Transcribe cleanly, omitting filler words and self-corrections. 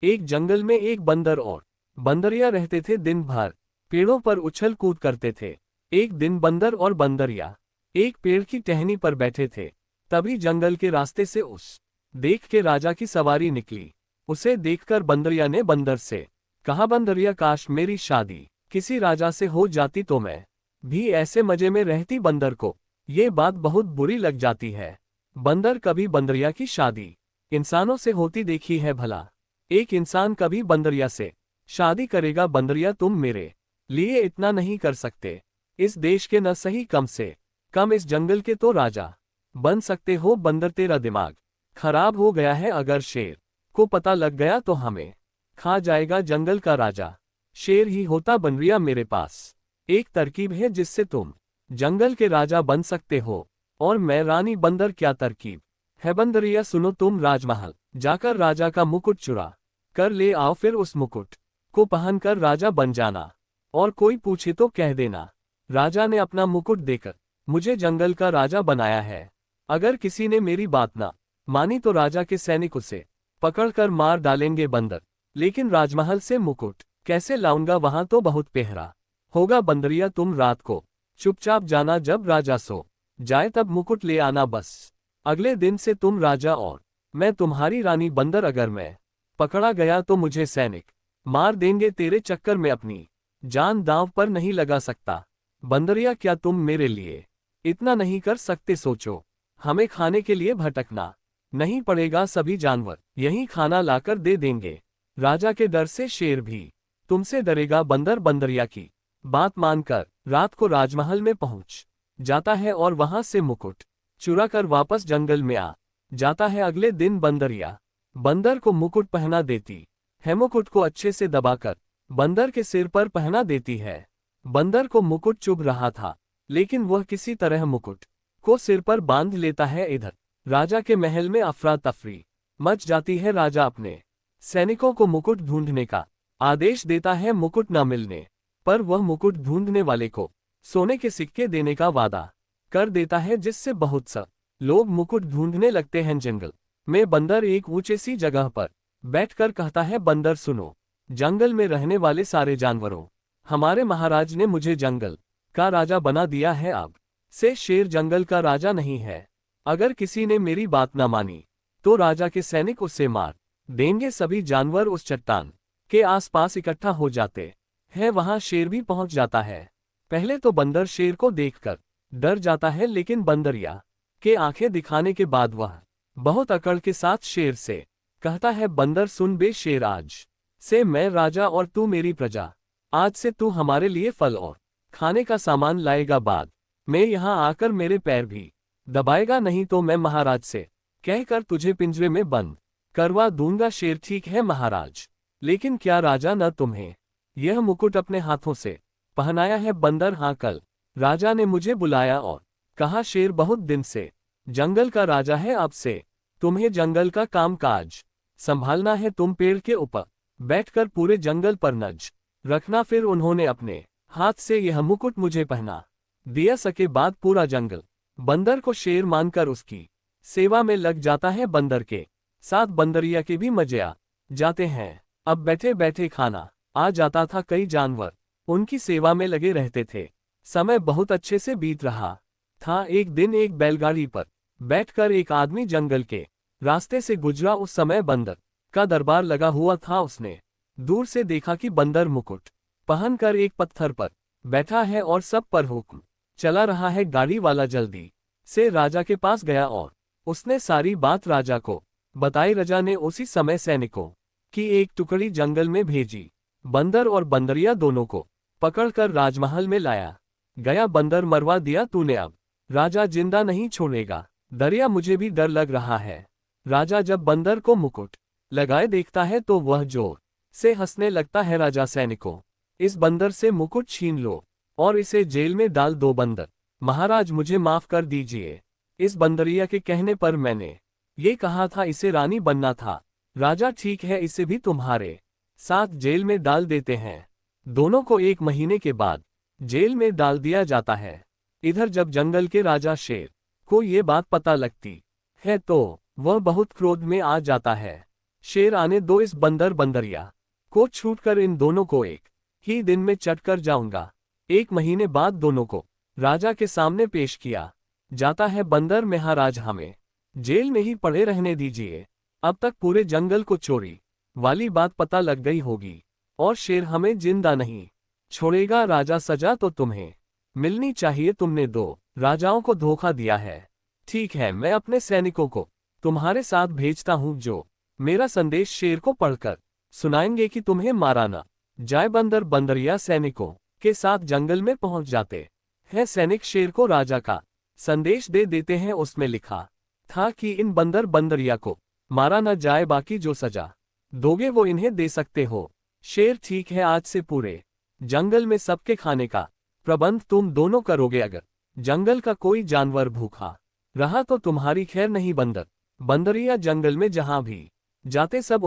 एक जंगल में एक बंदर और बंदरिया रहते थे। दिन भर पेड़ों पर उछल कूद करते थे। एक दिन बंदर और बंदरिया एक पेड़ की टहनी पर बैठे थे। तभी जंगल के रास्ते से उस देख के राजा की सवारी निकली। उसे देखकर बंदरिया ने बंदर से कहा, बंदरिया, काश मेरी शादी किसी राजा से हो जाती तो मैं भी ऐसे मजे में रहती। बंदर को ये बात बहुत बुरी लग जाती है। बंदर कभी बंदरिया की शादी इंसानों से होती देखी है भला? एक इंसान कभी बंदरिया से शादी करेगा? बंदरिया, तुम मेरे लिए इतना नहीं कर सकते। इस देश के न सही, कम से कम इस जंगल के तो राजा बन सकते हो। बंदर, तेरा दिमाग खराब हो गया है। अगर शेर को पता लग गया तो हमें खा जाएगा। जंगल का राजा शेर ही होता। बंदरिया, मेरे पास एक तरकीब है जिससे तुम जंगल के राजा बन सकते हो और मैं रानी। बंदर, क्या तरकीब है? बंदरिया, सुनो, तुम राजमहल जाकर राजा का मुकुट चुरा कर ले आओ। फिर उस मुकुट को पहनकर राजा बन जाना और कोई पूछे तो कह देना, राजा ने अपना मुकुट देकर मुझे जंगल का राजा बनाया है। अगर किसी ने मेरी बात ना मानी तो राजा के सैनिक उसे पकड़कर मार डालेंगे। बंदर, लेकिन राजमहल से मुकुट कैसे लाऊंगा? वहां तो बहुत पहरा होगा। बंदरिया, तुम रात को चुपचाप जाना, जब राजा सो जाए तब मुकुट ले आना बस। अगले दिन से तुम राजा और मैं तुम्हारी रानी। बंदर, अगर मैं पकड़ा गया तो मुझे सैनिक मार देंगे। तेरे चक्कर में अपनी जान दांव पर नहीं लगा सकता। बंदरिया, क्या तुम मेरे लिए इतना नहीं कर सकते? सोचो, हमें खाने के लिए भटकना नहीं पड़ेगा। सभी जानवर यही खाना लाकर दे देंगे। राजा के डर से शेर भी तुमसे डरेगा। बंदर बंदरिया की बात मानकर रात को राजमहल में पहुंच जाता है और वहां से मुकुट चुरा कर वापस जंगल में आ जाता है। अगले दिन बंदरिया बंदर को मुकुट पहना देती है। मुकुट को अच्छे से दबाकर बंदर के सिर पर पहना देती है। बंदर को मुकुट चुभ रहा था, लेकिन वह किसी तरह मुकुट को सिर पर बांध लेता है। इधर राजा के महल में अफरा तफरी मच जाती है। राजा अपने सैनिकों को मुकुट ढूंढने का आदेश देता है। मुकुट न मिलने पर वह मुकुट ढूंढने वाले को सोने के सिक्के देने का वादा कर देता है, जिससे बहुत सा लोग मुकुट ढूंढने लगते हैं। जंगल में बंदर एक ऊंचे सी जगह पर बैठकर कहता है, बंदर सुनो, जंगल में रहने वाले सारे जानवरों, हमारे महाराज ने मुझे जंगल का राजा बना दिया है। अब से शेर जंगल का राजा नहीं है। अगर किसी ने मेरी बात ना मानी तो राजा के सैनिक उसे मार देंगे। सभी जानवर उस चट्टान के आसपास इकट्ठा हो जाते हैं। वहां शेर भी पहुंच जाता है। पहले तो बंदर शेर को देखकर डर जाता है, लेकिन बंदरिया के आंखें दिखाने के बाद वह बहुत अकड़ के साथ शेर से कहता है, बंदर सुन बे शेर, आज से मैं राजा और तू मेरी प्रजा। आज से तू हमारे लिए फल और खाने का सामान लाएगा। बाद में यहाँ आकर मेरे पैर भी दबाएगा, नहीं तो मैं महाराज से कहकर तुझे पिंजरे में बंद करवा दूंगा। शेर, ठीक है महाराज, लेकिन क्या राजा न तुम्हें यह मुकुट अपने हाथों से पहनाया है? बंदर, हाँ, कल राजा ने मुझे बुलाया और कहा शेर बहुत दिन से जंगल का राजा है। अब से तुम्हें जंगल का काम काज संभालना है। तुम पेड़ के ऊपर बैठकर पूरे जंगल पर नज रखना। फिर उन्होंने अपने हाथ से यह मुकुट मुझे पहना दिया। सके बाद पूरा जंगल बंदर को शेर मानकर उसकी सेवा में लग जाता है। बंदर के साथ बंदरिया के भी मजे आ जाते हैं। अब बैठे बैठे खाना आ जाता था। कई जानवर उनकी सेवा में लगे रहते थे। समय बहुत अच्छे से बीत रहा था। एक दिन एक बैलगाड़ी पर बैठकर एक आदमी जंगल के रास्ते से गुजरा। उस समय बंदर का दरबार लगा हुआ था। उसने दूर से देखा कि बंदर मुकुट पहनकर एक पत्थर पर बैठा है और सब पर हुक्म चला रहा है। गाड़ी वाला जल्दी से राजा के पास गया और उसने सारी बात राजा को बताई। राजा ने उसी समय सैनिकों की एक टुकड़ी जंगल में भेजी। बंदर और बंदरिया दोनों को पकड़कर राजमहल में लाया गया। बंदर, मरवा दिया तूने, अब राजा जिंदा नहीं छोड़ेगा। दरिया, मुझे भी डर लग रहा है। राजा जब बंदर को मुकुट लगाए देखता है तो वह जोर से हंसने लगता है। राजा, सैनिकों, इस बंदर से मुकुट छीन लो और इसे जेल में डाल दो। बंदर, महाराज मुझे माफ कर दीजिए। इस बंदरिया के कहने पर मैंने ये कहा था, इसे रानी बनना था। राजा, ठीक है, इसे भी तुम्हारे साथ जेल में डाल देते हैं। दोनों को 1 महीने के बाद जेल में डाल दिया जाता है। इधर जब जंगल के राजा शेर को ये बात पता लगती है तो वह बहुत क्रोध में आ जाता है। शेर आने दो इस बंदर बंदरिया को, छूटकर इन दोनों को एक ही दिन में चट कर जाऊंगा। 1 महीने बाद दोनों को राजा के सामने पेश किया जाता है। बंदर महाराज, हमें जेल में ही पड़े रहने दीजिए। अब तक पूरे जंगल को चोरी वाली बात पता लग गई होगी और शेर हमें जिंदा नहीं छोड़ेगा। राजा, सजा तो तुम्हें मिलनी चाहिए, तुमने 2 राजाओं को धोखा दिया है। ठीक है, मैं अपने सैनिकों को तुम्हारे साथ भेजता हूं जो मेरा संदेश शेर को पढ़कर सुनाएंगे कि तुम्हें मारा ना जाए। बंदर बंदरिया सैनिकों के साथ जंगल में पहुंच जाते हैं। सैनिक शेर को राजा का संदेश दे देते हैं। उसमें लिखा था कि इन बंदर बंदरिया को मारा न जाए, बाकी जो सजा दोगे वो इन्हें दे सकते हो। शेर, ठीक है, आज से पूरे जंगल में सबके खाने का प्रबंध तुम दोनों करोगे। अगर जंगल का कोई जानवर भूखा रहा तो तुम्हारी खैर नहीं। बंदर बंदरिया जंगल में जहां भी जाते सब